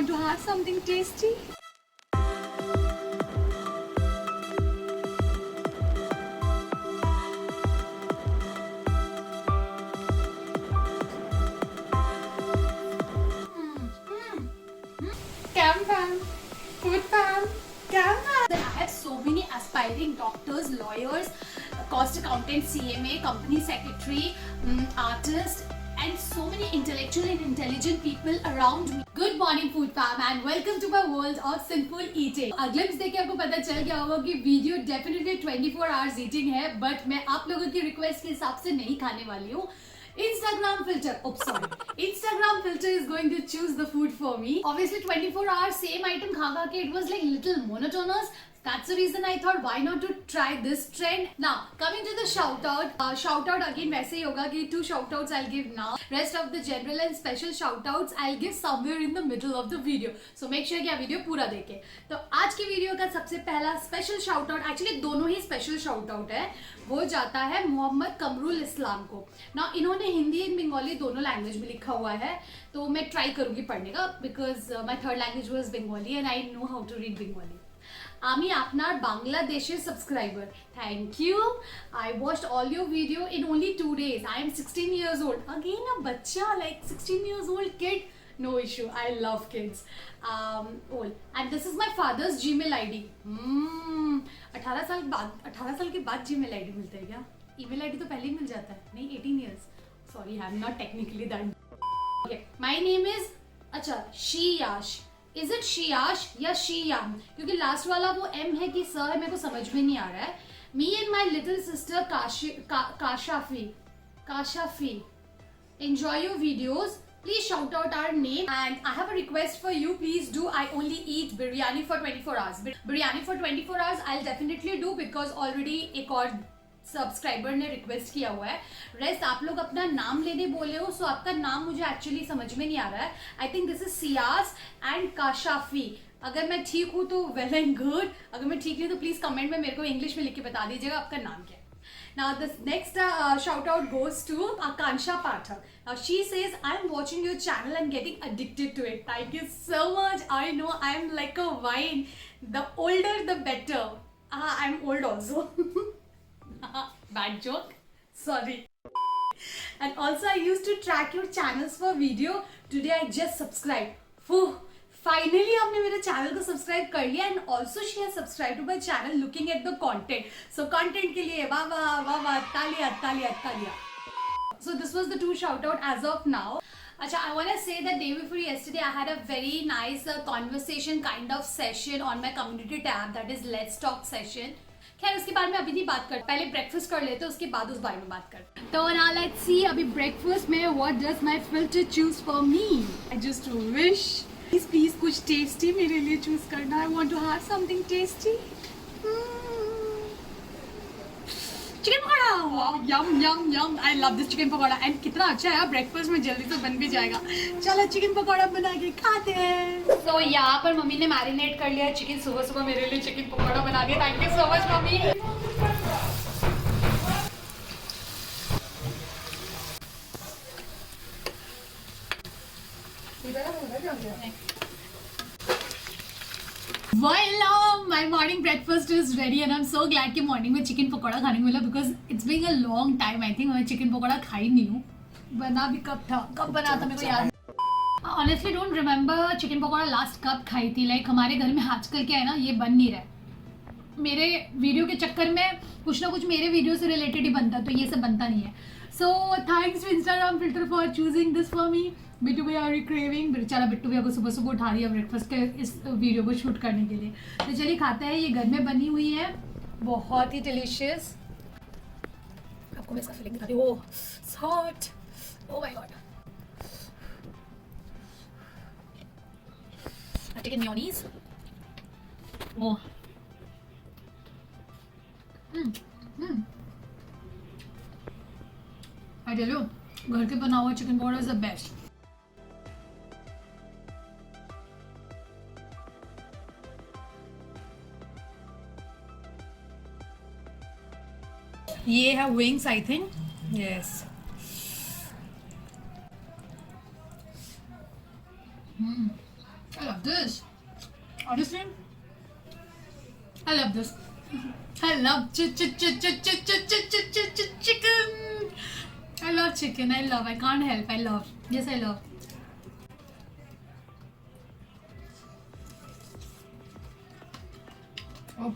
want to have something tasty? Cam fam, food fam, cam fam. I have so many aspiring doctors, lawyers, cost accountant, CMA, company secretary, artist, and so many intellectual and intelligent people around me. Good morning food fam and welcome to my world of sinful eating. Glimpse देख के आपको पता चल गया होगा कि video definitely 24 hours eating है, but मैं आप लोगों की रिक्वेस्ट के हिसाब से नहीं खाने वाली हूँ. Instagram filter, Instagram filter is going to choose the food for me. Obviously 24 hours same item kha ke it was like little monotonous. That's the reason I thought why not to try this trend. Now coming to the shout out again वैसे ही होगा कि 2 shout outs I'll give now. Rest of the general and special shout outs I'll give somewhere in the middle of the video. So make sure कि आप video पूरा देखें. तो आज की वीडियो का सबसे पहला स्पेशल शाउट आउट, एक्चुअली दोनों ही स्पेशल शाउट आउट है, वो जाता है मोहम्मद कमरुल इस्लाम को. ना इन्होंने हिंदी एंड बंगाली दोनों लैंग्वेज में लिखा हुआ है, तो मैं ट्राई करूंगी पढ़ने का because my third language was Bengali and I know how to read Bengali. আমি আপনার বাংলাদেশের subscriber. Thank you. I watched all your video in only 2 days. I am 16 years old. Again a बच्चा, like 16 years old kid. No issue. I love kids. Old. And this is my father's Gmail ID. 18 साल के बाद Gmail ID मिलता है क्या? Email ID तो पहले ही मिल जाता है. नहीं, 18 years. Sorry, I am not technically that. Okay. My name is Shiyash. Is it Shiyash या Shiyam? क्योंकि लास्ट वाला वो M है कि सर है, मेरे को समझ में नहीं आ रहा है. Me and my little sister Kashafi enjoy your videos. Please shout out our name and I have a request for you. Please do. I only eat biryani for 24 hours. Biryani for 24 hours I'll definitely do because already एक और subscriber ने request किया हुआ है. Rest आप लोग अपना नाम लेने बोले हो, सो आपका नाम मुझे एक्चुअली समझ में नहीं आ रहा है. I think this is Siyas and Kashafi. अगर मैं ठीक हूँ तो वेल एंड गुड, अगर मैं ठीक नहीं तो प्लीज कमेंट में मेरे को इंग्लिश में लिख के बता दीजिएगा आपका नाम क्या है. Now the next shout out goes to Akansha Pathak. Now she says, I am watching your channel and getting addicted to it. Thank you so much. I know I am like a wine. The older the better. I am old also. Bad joke. Sorry. And also I used to track your channels for video. Today I just subscribed. Finally आपने मेरे channel को subscribe कर लिया and also she has subscribe to my channel looking at the content. So content के लिए वाह वाह वाह वाह, तालिया तालिया तालिया. So this was the 2 shout out as of now. Acha, I want to say that day before yesterday I had a very nice conversation kind of session on my community tab, that is Let's Talk session. खैर उसके बारे में अभी नहीं बात कर, पहले breakfast कर लेते उसके बाद उस बारे में बात कर. तो now let's see अभी ब्रेकफास्ट में what does my filter choose for me. I just wish please कुछ टेस्टी मेरे लिए चूज करना. I want to have something tasty. Chicken pakora. Wow, yum yum yum. I love this chicken pakora and कितना अच्छा है, breakfast में जल्दी से बन भी जाएगा. चलो चिकन पकौड़ा बना के खाते हैं. तो यहाँ पर मम्मी ने मैरिनेट कर लिया चिकन. सुबह सुबह मेरे लिए चिकन पकौड़ा बना दिया. Thank you so much mummy. Voila! My morning breakfast is ready and I'm so glad कि morning में चिकन पकौड़ा खाने को मिला because it's been a long time. I think मैं चिकन पकौड़ा खाई नहीं हूँ. बना भी कब बना था मेरे को याद. Honestly don't remember chicken pakora last कब खाई थी. लाइक हमारे घर में आजकल क्या है ना, ये बन नहीं रहा है. मेरे वीडियो के चक्कर में कुछ ना कुछ मेरे वीडियो से रिलेटेड ही बनता, तो ये सब बनता नहीं है. So thanks to Instagram filter for choosing this for me. Bittu भैया आर क्रेविंग. बेचारा बिट्टू भैया को सुबह सुबह उठा रही है ब्रेकफास्ट के इस वीडियो को शूट करने के लिए. तो चलिए खाते हैं. ये घर में बनी हुई है, बहुत ही डिलीशियस. आपको मैं इसका फीलिंग दिखाती हूँ. Oh hot, oh my God. Chicken mayonnaise. Oh I tell you, घर के बना हुआ chicken pakora is the best. ये है wings I think. Yes. I love love this. Honestly, I love this. I love chicken. I love chicken. I can't help. I love. Yes, I love. Oh.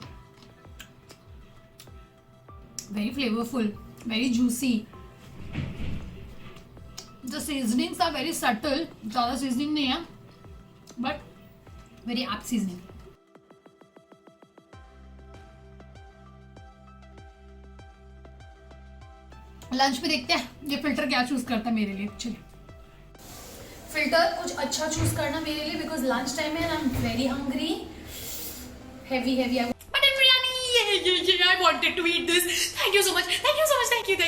Very flavorful. Very juicy. The seasonings are very subtle. ज़्यादा seasoning नहीं है, but very apt seasoning. Lunch पे देखते हैं ये filter क्या choose करता है मेरे लिए. चलिए, फिल्टर कुछ अच्छा चूज करना मेरे लिए, बिकॉज लंच टाइम है. I am very hungry. Heavy mutton biryani. I wanted to eat this. Thank you so much. Thank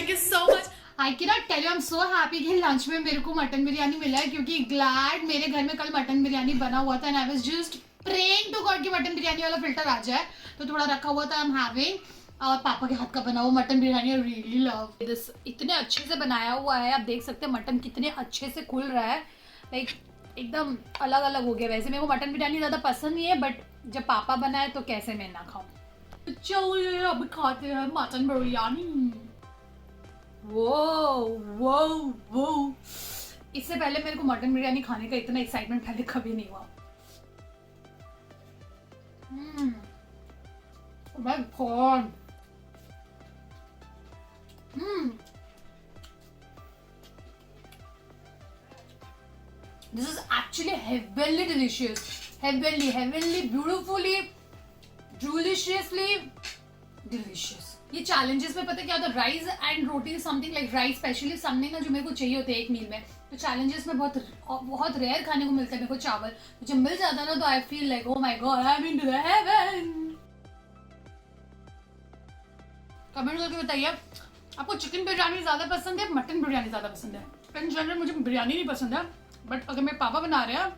you so much. I cannot tell you, I'm so happy कि lunch में मेरे को mutton biryani मिला है, क्योंकि glad मेरे घर में कल मटन बिरयानी बना हुआ था. And I was just praying to God कि मटन बिरयानी वाला फिल्टर आ जाए. तो थोड़ा रखा हुआ था. आई एम हैविंग और पापा के हाथ का बना हुआ mutton biryani. I really love this. इतने अच्छे से बनाया हुआ है. आप देख सकते हैं मटन कितने अच्छे से खुल रहा है. लाइक एकदम अलग अलग हो गया. वैसे मेरे को मटन बिरयानी ज़्यादा पसंद नहीं है, बट जब पापा बनाए तो कैसे मैं ना खाऊं. चलिए अब खाते हैं मटन बिरयानी. वो इससे पहले मेरे को मटन बिरयानी खाने का इतना एक्साइटमेंट पहले कभी नहीं हुआ. Oh my God. This is actually heavenly delicious. Heavenly, beautifully, deliciously delicious. ये challenges में पता क्या होता है, rice and roti something like rice specially something ना जो मेरे को चाहिए होते हैं एक मील में. तो challenges में बहुत रेयर खाने को मिलता है मेरे को चावल. जब मिल जाता है ना तो I feel like oh my God, I am in the haven. Comment करके बताइए आपको चिकन बिरयानी ज़्यादा पसंद है, मटन बिरयानी ज़्यादा पसंद है. इन जनरल मुझे बिरयानी नहीं पसंद है, बट अगर मेरे पापा बना रहे हैं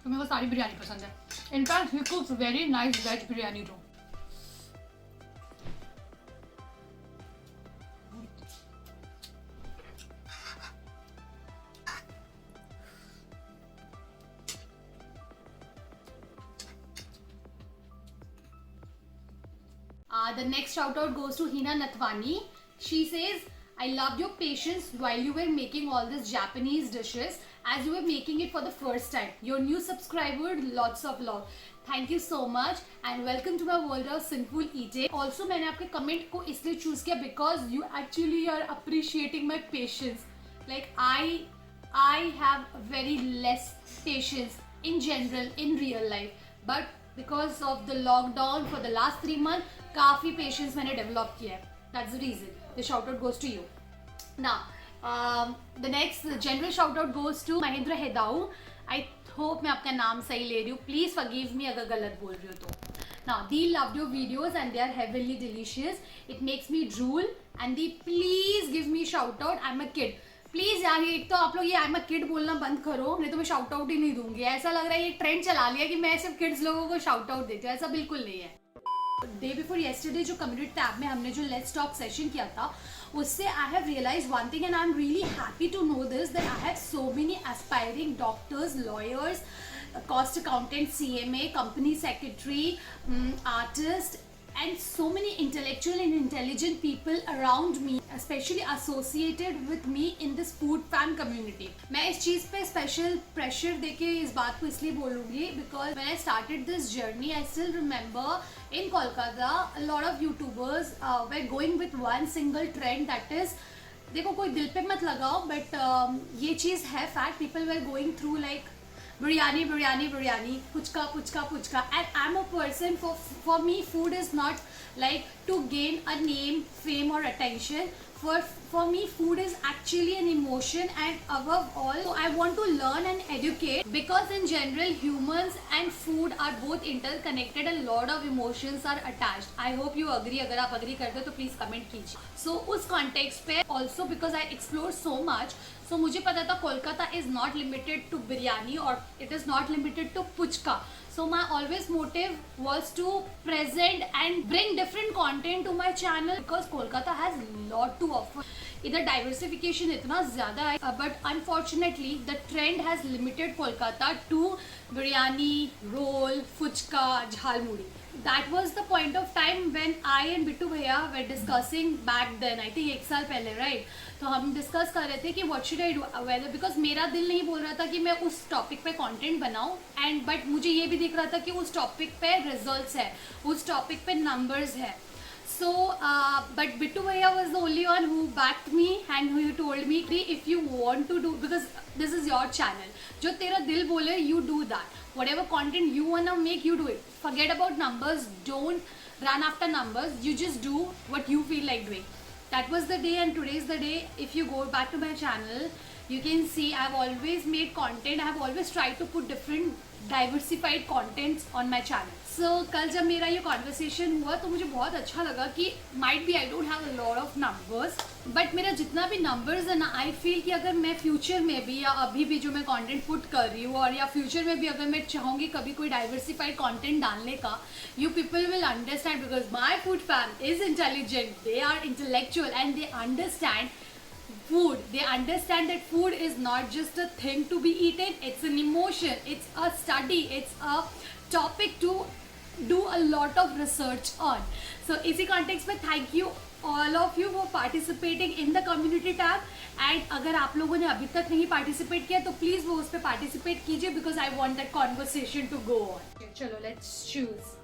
तो मेरे को सारी बिरयानी पसंद है. In fact he cooks very nice veg biryani too. The next shout out goes to Hina Nathwani. She says, I loved your patience while you were making all these Japanese dishes as you were making it for the first time. Your new subscriber, lots of love. Thank you so much and welcome to my world of sinful eating. Also मैंने आपके comment को इसलिए choose किया because you actually are appreciating my patience. Like I have very less patience in general in real life, but because of the lockdown for the last 3 months काफ़ी patience मैंने develop किया है. That's the reason. The shout out goes to you. Now, the next general shout out goes to Mahendra Hedau. I hope मैं आपका नाम सही ले रही हूँ. Please forgive me अगर गलत बोल रही हूँ तो. Now, they loved your videos and they are heavenly delicious. It makes me drool and they please give me shout out. I'm a kid. Please यार एक तो आप लोग ये आई एम अ किड बोलना बंद करो, नहीं तो मैं शाउट आउट ही नहीं दूंगी. ऐसा लग रहा है ये ट्रेंड चला लिया कि मैं सिर्फ किड्स लोगों को शाउट आउट देती हूँ. ऐसा बिल्कुल नहीं है. डे बिफोर येस्टरडे जो कम्युनिटी टैब में हमने जो लेट्स टॉक सेशन किया था, उससे I have realize one thing and I am really happy to know this that I have so many aspiring doctors, lawyers, cost accountant, CMA, company secretary, artist, and so many intellectual and intelligent people around me, especially associated with me in this food fan community. मैं इस चीज़ पे special pressure देके इस बात को इसलिए बोलूँगी because when I started this journey, I still remember in Kolkata a lot of YouTubers were going with one single trend, that is, देखो कोई दिल पे मत लगाओ, but ये चीज़ है fact. People were going through like biryani, puchka, and I'm a person, for me food is not like to gain a name, fame or attention. For me food is actually an emotion, and above all so I want to learn and educate, because in general humans and food are both interconnected and lot of emotions are attached. I hope you agree. अगर आप agree करते हो तो please comment कीजिए. So उस context पे also because I explore so much, so मुझे पता था Kolkata is not limited to biryani or it is not limited to puchka. So my always motive was to present and bring different content to my channel because Kolkata has lot to offer. इधर diversification इतना ज़्यादा है, but unfortunately the trend has limited Kolkata to biryani, roll, phuchka, jhalmuri. That was the point of time when I and Bittu भैया were discussing back then. I think 1 साल पहले, right? तो हम discuss कर रहे थे कि what should I do, whether because मेरा दिल नहीं बोल रहा था कि मैं उस टॉपिक पे कंटेंट बनाऊं, एंड बट मुझे ये भी दिख रहा था कि उस टॉपिक पे रिजल्ट्स है, उस टॉपिक पे नंबर्स है. So, but Bittu Bhaiya was the only one who backed me and who told me, if you want to do, because this is your channel, जो तेरा दिल बोले, you do that. Whatever content you wanna make, you do it. Forget about numbers. Don't run after numbers. You just do what you feel like doing. That was the day, and today is the day. If you go back to my channel, you can see I've always made content. I've always tried to put different diversified contents on my channel. So कल जब मेरा ये conversation हुआ तो मुझे बहुत अच्छा लगा कि might be I don't have a lot of numbers, but मेरा जितना भी numbers है ना, I feel कि अगर मैं future में भी या अभी भी जो मैं content put कर रही हूँ, और या future में भी अगर मैं चाहूँगी कभी कोई diversified content डालने का, you people will understand, because my food fam is intelligent, they are intellectual and they understand food. They understand that food is not just a thing to be eaten, it's an emotion, it's a study, it's a topic to do a lot of research on. So इसी context में thank you all of you for participating in the community tab, and अगर आप लोगों ने अभी तक नहीं participate किया तो please वो उस पर participate कीजिए, because I want that conversation to go on. Okay, चलो let's choose.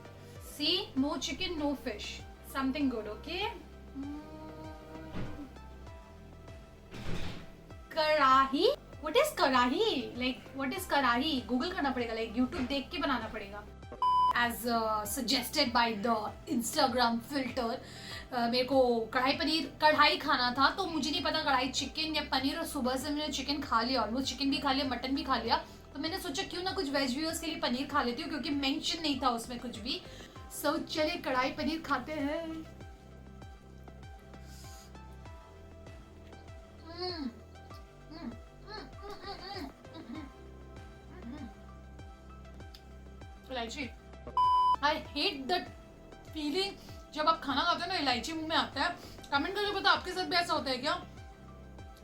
See, no chicken, no fish, something good, okay? कराही, what is कराही? Like what is कराही? Google करना पड़ेगा, like YouTube देख के बनाना पड़ेगा. As suggested by the Instagram filter, मेरे को कढ़ाई खाना था, तो मुझे नहीं पता कढ़ाई चिकन या पनीर, और सुबह से मैंने चिकन खा लिया, ऑलमोस्ट चिकन भी खा लिया, मटन भी खा लिया, तो मैंने सोचा क्यों ना कुछ वेज व्यूअर्स के लिए पनीर खा लेती हूँ, क्योंकि मेंशन नहीं था उसमें कुछ भी. सो चलिए कढ़ाई पनीर खाते हैं. इलायची, आई हेट दैट फीलिंग जब आप खाना खाते हो ना इलायची मुंह में आता है. कमेंट करके पता आपके साथ भी ऐसा होता है क्या?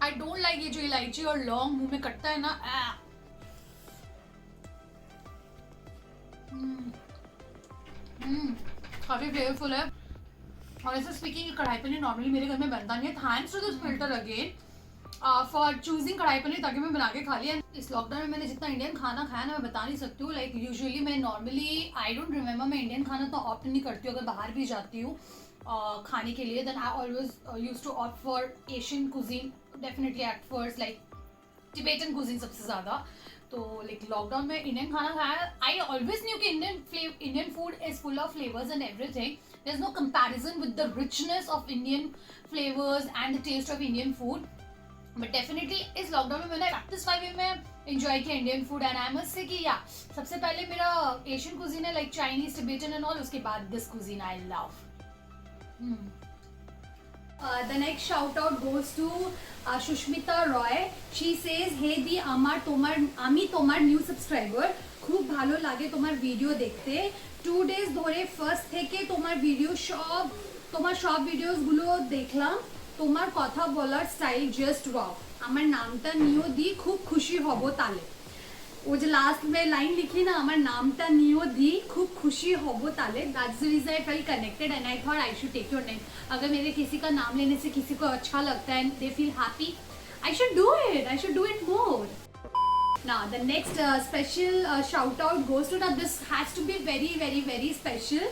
आई डोंट लाइक ये जो इलायची और लौंग मुंह में कटता है ना. काफी फ्लेवरफुल है. और ऐसे स्पीकिंग, कढ़ाई पनीर नॉर्मली मेरे घर में बनता नहीं है. Thanks to this filter again for choosing kadai paneer, ताकि मैं बना के खा लिया. इस लॉकडाउन में मैंने जितना इंडियन खाना खाया ना, मैं बता नहीं सकती हूँ. लाइक यूजुअली मैं नॉर्मली आई डोंट रिमेंबर, मैं इंडियन खाना तो ऑप्ट नहीं करती हूँ. अगर बाहर भी जाती हूँ खाने के लिए, then I always use to opt for Asian cuisine, definitely at first like Tibetan cuisine सबसे ज़्यादा. तो लाइक लॉकडाउन में इंडियन खाना खाया. आई ऑलवेज न्यू कि Indian food is full of flavours and everything. There is no comparison with the richness of Indian flavours and the taste of Indian food. But definitely इस lockdown में मैंने practice way में enjoy किया Indian food, and I must say कि या सबसे पहले मेरा एशियन कुजीन है, like Chinese, Tibetan and all. उसके बाद this cuisine I love. The next shout out goes to Shushmita Roy. She says, "Hey di ami tomar new subscriber. খুব ভালো লাগে তোমার ভিডিও দেখতে. 2 days ধরে ফার্স্ট থেকে তোমার সব ভিডিওসগুলো দেখলাম. তোমার কথা বলার স্টাইল জাস্ট ওয়াও. আমার নামটা নিও দি, খুব খুশি হব তালে." वो जो लास्ट में लाइन लिखी ना, আমার নামটা নিও দি, খুব খুশি হব তালে. That's the reason I felt connected and I thought I should take your name. अगर मेरे किसी का नाम लेने से किसी को अच्छा लगता है and they feel happy, I should do it more. Now the next special shout out goes to, now this has to be very very very special,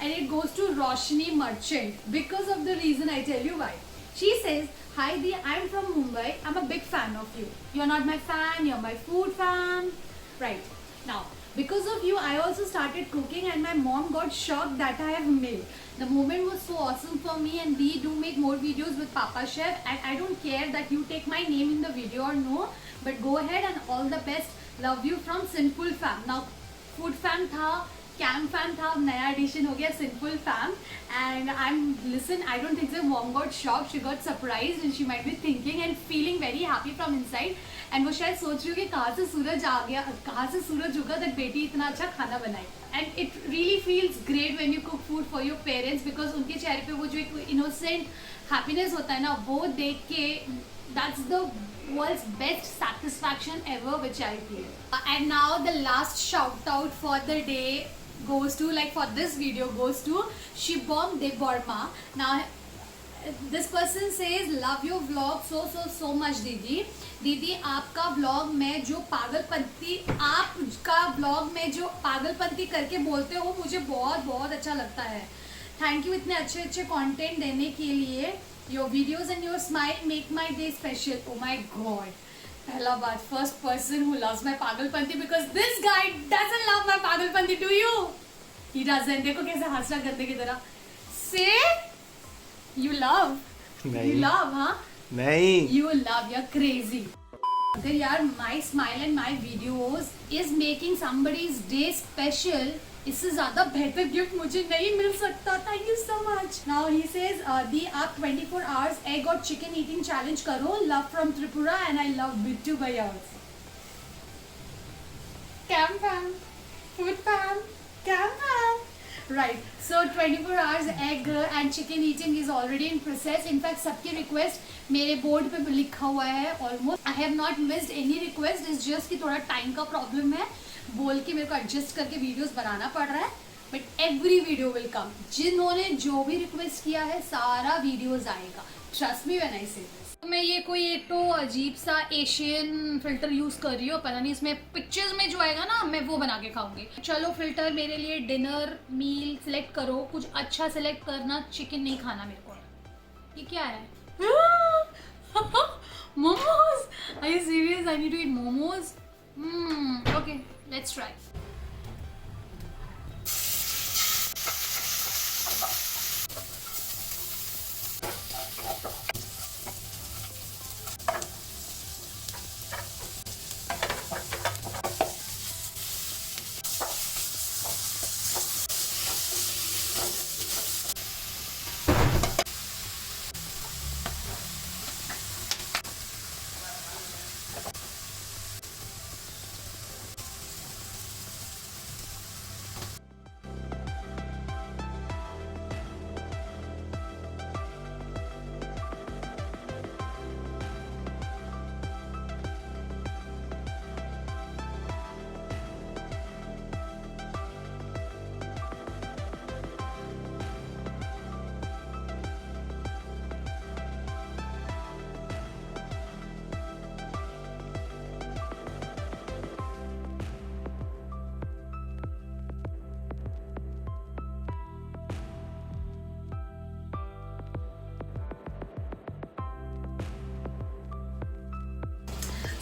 and it goes to Roshni Merchant, because of the reason I tell you why. She says, "Hi Di, I'm from Mumbai. I'm a big fan of you. You're not my fan, you're my food fan." Right. Now, because of you, I also started cooking, and my mom got shocked that I have made. The moment was so awesome for me, and we do make more videos with Papa Chef, and I don't care that you take my name in the video or no, but go ahead and all the best. Love you from Simple Fam. Now, food fam tha cam fam था, अब नया addition हो गया simple fam. And I am listen, I don't think so mom got shock, she got surprised and she might be thinking and feeling very happy from inside. And वो शायद सोच रही हो कि कहाँ से सूरज आ गया, कहाँ से सूरज उगा तक बेटी इतना अच्छा खाना बनाई. And it really feels great when you cook food for your parents, because उनके चेहरे पे वो जो एक इनोसेंट हैप्पीनेस होता है ना, वो देख के that's the world's best satisfaction ever which I feel. And now the last shout out for the day goes to, like for this video, goes to Shibom Deborma. Now this person says love your vlog so much दीदी आपका vlog में जो पागलपंती करके बोलते हो मुझे बहुत बहुत अच्छा लगता है. थैंक यू इतने अच्छे अच्छे कंटेंट देने के लिए. Your videos and your smile make my day special. Oh my god. पहला बार first person who loves my पागलपंती, because this guy doesn't love my पागलपंती. Do you? He doesn't. देखो कैसे हंस रहा गंदे की तरह. Say you love. नहीं. You love, हाँ? नहीं. You love. You're crazy. अगर यार my smile and my videos is making somebody's day special, इससे ज्यादा बेहतर गिफ्ट मुझे नहीं मिल सकता. Thank you so much. Now he says the आप 24 आवर्स एग और चिकन ईटिंग चैलेंज करो. Love from Tripura and I love Bittu भैया also. Cam fam, food fam, cam fam. Right, so 24 hours egg and chicken eating is already in process. In fact सबकी request मेरे board पे लिखा हुआ है almost. I have not missed any request. Is just कि थोड़ा time का problem है, बोल के मेरे को एडजस्ट करके वीडियोस बनाना पड़ रहा है. But every video will come. जिन्होंने जो भी रिक्वेस्ट किया है सारा वीडियोस आएगा. ट्रस्ट मी व्हेन आई से दिस. मैं ये कोई एक तो अजीब सा एशियन फिल्टर यूज कर रही हूँ. पता नहीं इसमें पिक्चर्स में जो आएगा ना मैं वो बना के खाऊंगी. चलो फिल्टर मेरे लिए डिनर मील सिलेक्ट करो. कुछ अच्छा सिलेक्ट करना. चिकन नहीं खाना मेरे को. ये क्या है? Momos. Are you serious? I need to eat momos. Okay, let's try.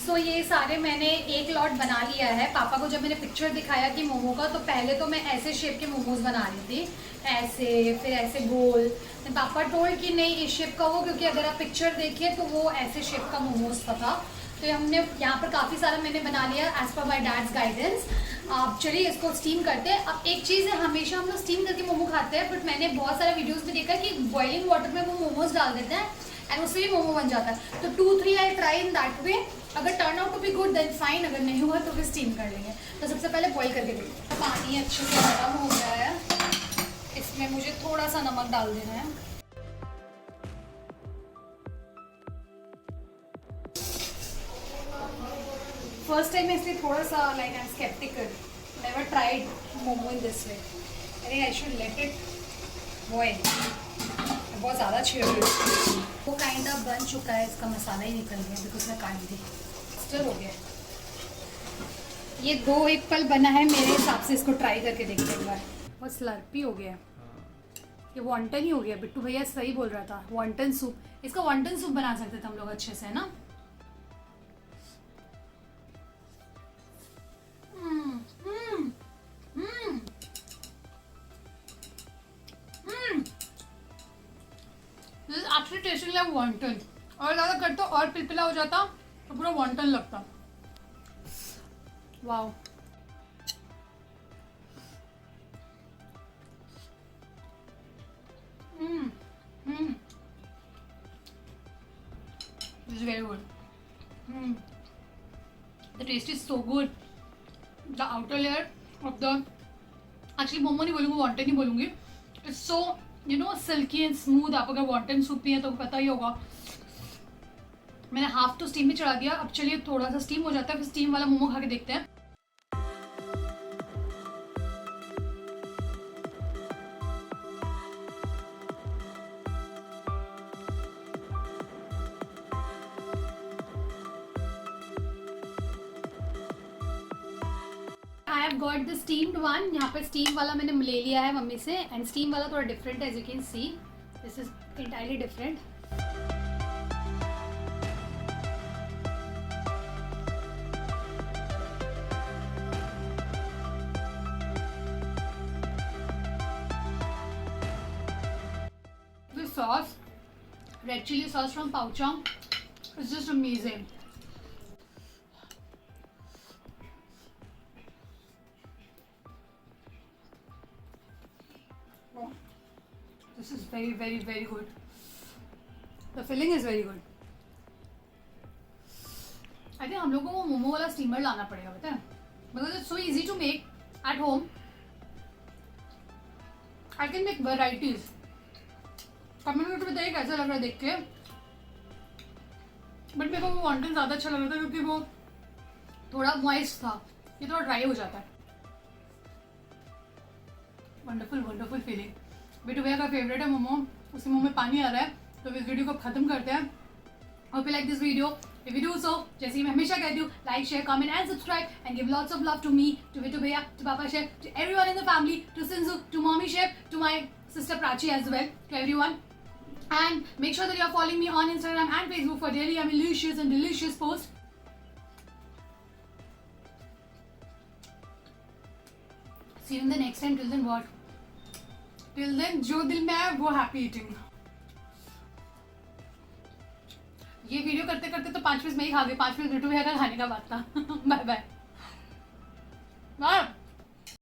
So ये सारे मैंने एक लॉट बना लिया है. पापा को जब मैंने पिक्चर दिखाया कि मोमो का, तो पहले तो मैं ऐसे शेप के मोमोज बना रही थी, ऐसे, फिर ऐसे गोल. पापा टोल्ड कि नहीं इस शेप का हो, क्योंकि अगर आप पिक्चर देखिए तो वो ऐसे शेप का मोमोज था. तो हमने यहाँ पर काफ़ी सारा मैंने बना लिया as per my dad's guidance. आप चलिए इसको स्टीम करते हैं. अब एक चीज़ है, हमेशा हम लोग स्टीम करके मोमो खाते हैं, बट मैंने बहुत सारे वीडियोज़ में देखा कि बॉइलिंग वाटर में वो मोमोज डाल देते हैं एंड उससे भी मोमो बन जाता है. तो 2-3 I try in that way. अगर turn out to be good then fine, अगर नहीं हुआ तो फिर स्टीम कर लेंगे. तो सबसे पहले बॉईल करके देखिए. पानी अच्छे से गर्म हो गया है. इसमें मुझे थोड़ा सा नमक डाल देना है. फर्स्ट टाइम इसलिए थोड़ा सा like I am sceptical. Never tried momo in this way. I think I should let it boil. बहुत ज़्यादा छेड़ रही. वो काइंड ऑफ बन चुका है. इसका मसाला ही निकल गया बिकॉज मैं काट दी. स्टर हो गया. ये 2 एक पल बना है मेरे हिसाब से. इसको ट्राई करके देखते हैं एक बार. बहुत स्लर्पी हो गया. ये वॉन्टन ही हो गया. बिट्टू भैया सही बोल रहा था. Wonton soup. इसका वॉन्टन सूप बना सकते थे हम लोग अच्छे से, है ना. Actually testing like wonton. और ज़्यादा कर तो और पिलपिला हो जाता तो पूरा वॉन्टन लगता. Wow. taste is so good. The outer layer of the, actually momo नहीं बोलूँगी, वॉन्टन नहीं बोलूँगी. It's so silky and smooth. आप अगर वॉन्टन सूप पिए तो पता ही होगा. मैंने हाफ तो स्टीम में चढ़ा दिया. अब चलिए थोड़ा सा स्टीम हो जाता है, फिर स्टीम वाला मोमो खा के देखते हैं. I have got the steamed one. यहाँ पे स्टीम वाला मैंने ले लिया है मम्मी से. एंड स्टीम वाला थोड़ा डिफरेंट है, as you can see. This is entirely different. This sauce, red chili sauce from Pouchong, is just amazing. Wow. This is very, very, very good. The filling is very good. I think हम लोगों को मोमो वाला steamer लाना पड़ेगा, पता है? Because it's so easy to make at home. I can make varieties. Comment में बताइए कैसा लग रहा है देख के. बट मेरे को वो वॉन्टन ज़्यादा अच्छा लग रहा था क्योंकि वो थोड़ा मॉइस्ट था. ये थोड़ा ड्राई हो जाता है. Wonderful wonderful feeling. बिटू भैया का फेवरेट है मोमो. उसके मुंह में पानी आ रहा है. तो इस वीडियो को खत्म करते हैं. Hope you like this video. If you do so, जैसे मैं हमेशा कहती हूँ, like, share, comment and subscribe and give lots of love to me, to Vitu Bhaiya, to Papa Chef, to everyone in the family, to Sinzu, to Mommy Chef, to my sister Prachi as well, to everyone. And make sure that you are following me on Instagram and Facebook for daily delicious and delicious posts. See you in the next time. Till then what? Till then, जो दिल में है वो happy eating. ये video करते करते तो 5 piece मैं ही खा गई. 5 पीस बिट्टू भैया का खाने का बात था. Bye bye.